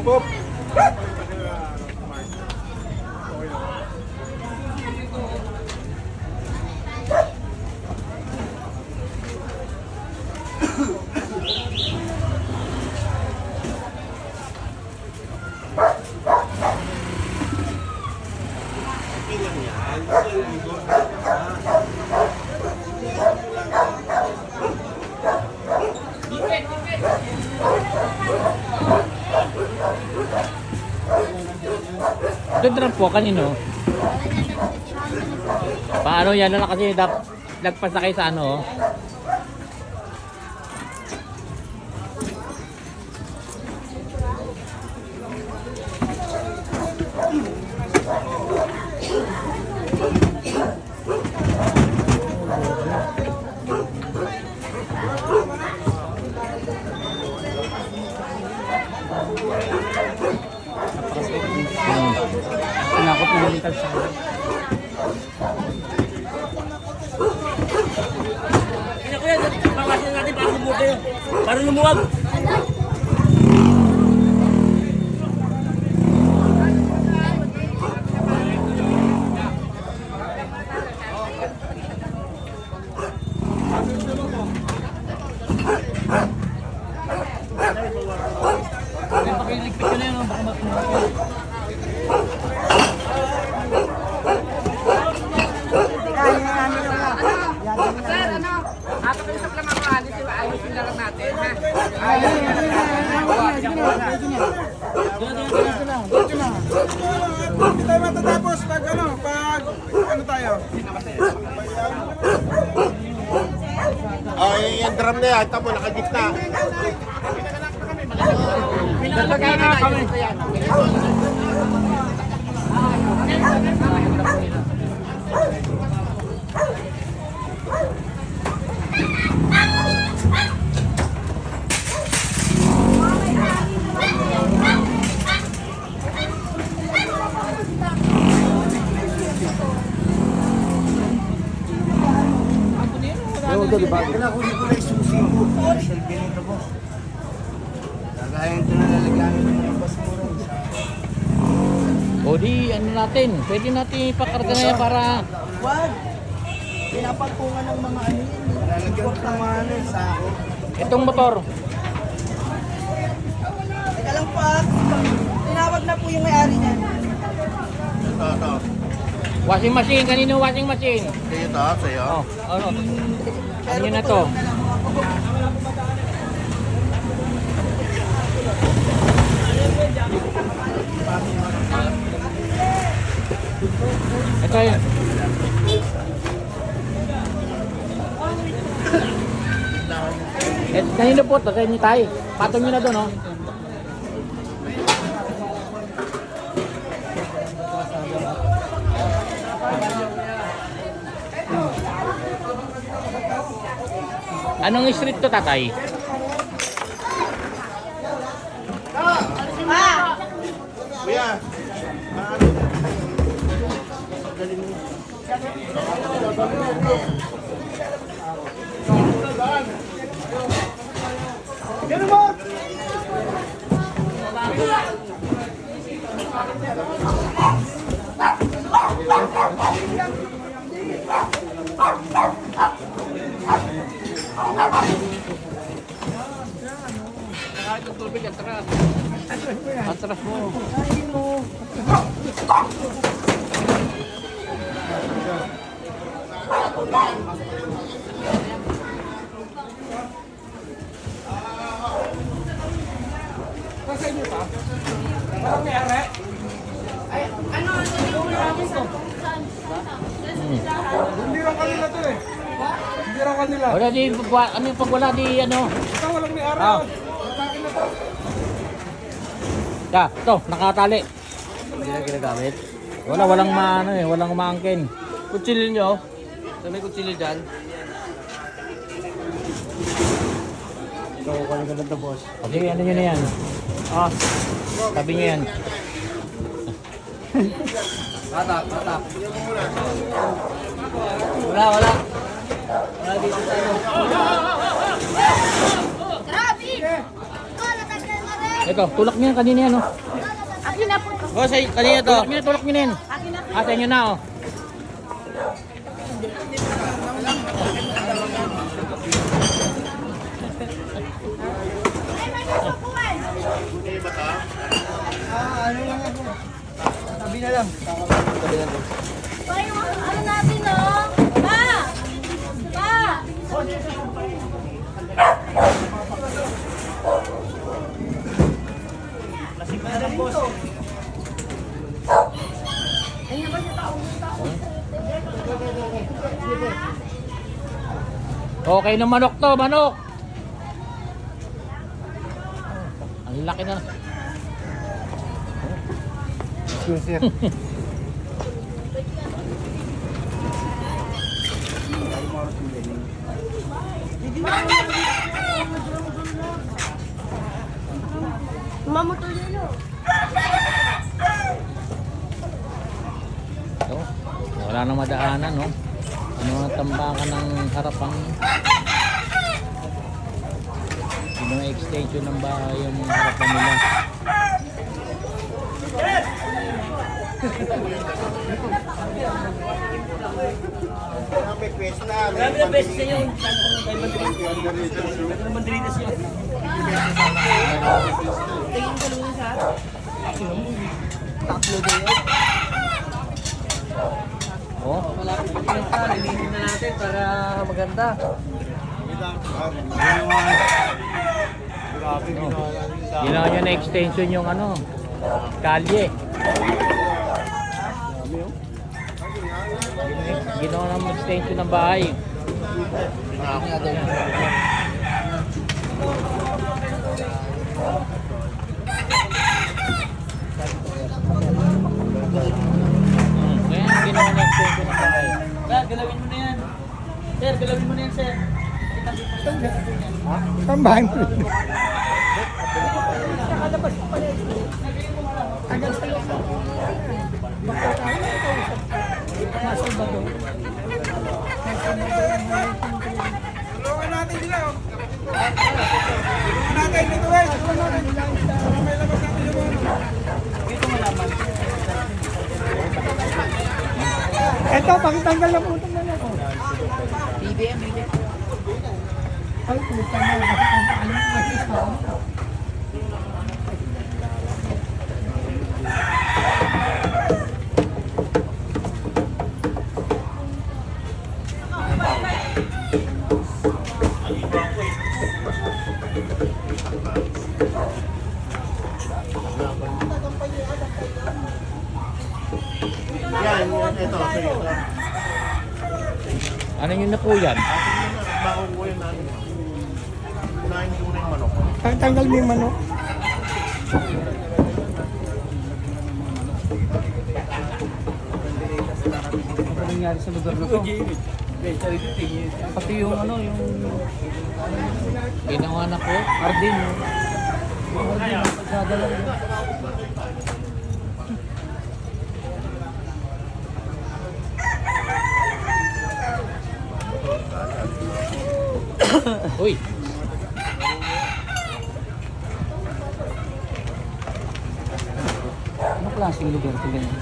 Pop. Ito drop po kanino? Paano yan na kasi nagpasakay sa ano? Sinakot na nalitan sa akin. Kuya, papasin natin para lumuwag kayo. Para lumuwag. Pakiligpit ko na yun, baka matulog. Sir, ano? Ato kayo sa plamakuhan, ayusin na lang natin, ha? Hindi tayo matatapos pag ano tayo? Oh, yung drum na yan, tamo, nakagitna. Pinakabagay na kami. Kinakunin ko na yung susi ko. Selfie nito po. Kagayan ito na lalagyan ng bus ko rin. O di, ano natin? Pwede natin ipakarga na yan para... Wag! Pinapagpungan ng mga ano yun. Lalagyan ko ng mga ano, sako. Itong motor. Teka lang pa. Tinawag na po yung may-ari niyan. Ito. Washing machine, kanino washing machine? Ito, sa'yo. Oh, ano? Ano yun na to? Ito yun. Kanino po ito? Kanino tayo? Patong nyo na doon, oh. Anong street to, tatay? Kuya. Kahit ang tubig, atras. Atras mo. Hindi raw kanila to eh. Hindi raw kanila. Wala di, ano yung pag wala di, ano? Ito walang may araw. Ah. Pagkakin na to. Ya, ito, nakatali. Hindi na ginagamit. Walang maano eh, walang maangkin. Kutsilyo nyo. Saan may kutsilyo dyan? Ito, kukunin ko lang to, boss. Sige, ano nyo na yan? Ah, sabi nyo yan. Patak. Wala. Wala dito tayo. Grabe! Ikaw, nataglan na rin! Ito, tulak niya kanina yan, oh. Akin na po. Boss, ay, kanina to. Tulak niya na yan. Akin na po. Ate nyo na, oh. Ano lang ako? Tabi na lang. Pa, yung ano natin, oh. Pa! Pa! Okay na manok to, manok. Ang laki na. Excuse sir. Mamutol yun, oh. So, wala nang madaanan, no? Ano ang tambakan ng harapan? Yung mga extension ng bahay yung harapan nila. May quest na. Grabe na best sa yun. Kay Banderitas yun. Oh, Malapit pa yung linisin na natin para maganda. ginawa nyo na extension yung ano, kalye. Ginawa ng extension ng bahay. Kaya ginawa ng extension ng bahay. Sir, galawin mo na yan. Sir, galawin mo na yan, sir. Tambahan ko. Tulungan natin sila. Oh. Tulungan natin dito guys. Tulungan natin. Para may labas natin yung ano. Ito, pakitanggal na po ito na lang. Ay, kumita na. Ito. Ano yun na po yan? Bago ko yun natin. Unahin ko na yung manok. Tanggal mo yung manok. Ano nangyari sa lugar na to? Pati yung ano, yung Ginawa na po. Arden. Sadala yun. Uy, Ano klaseng lugar ito ganyan?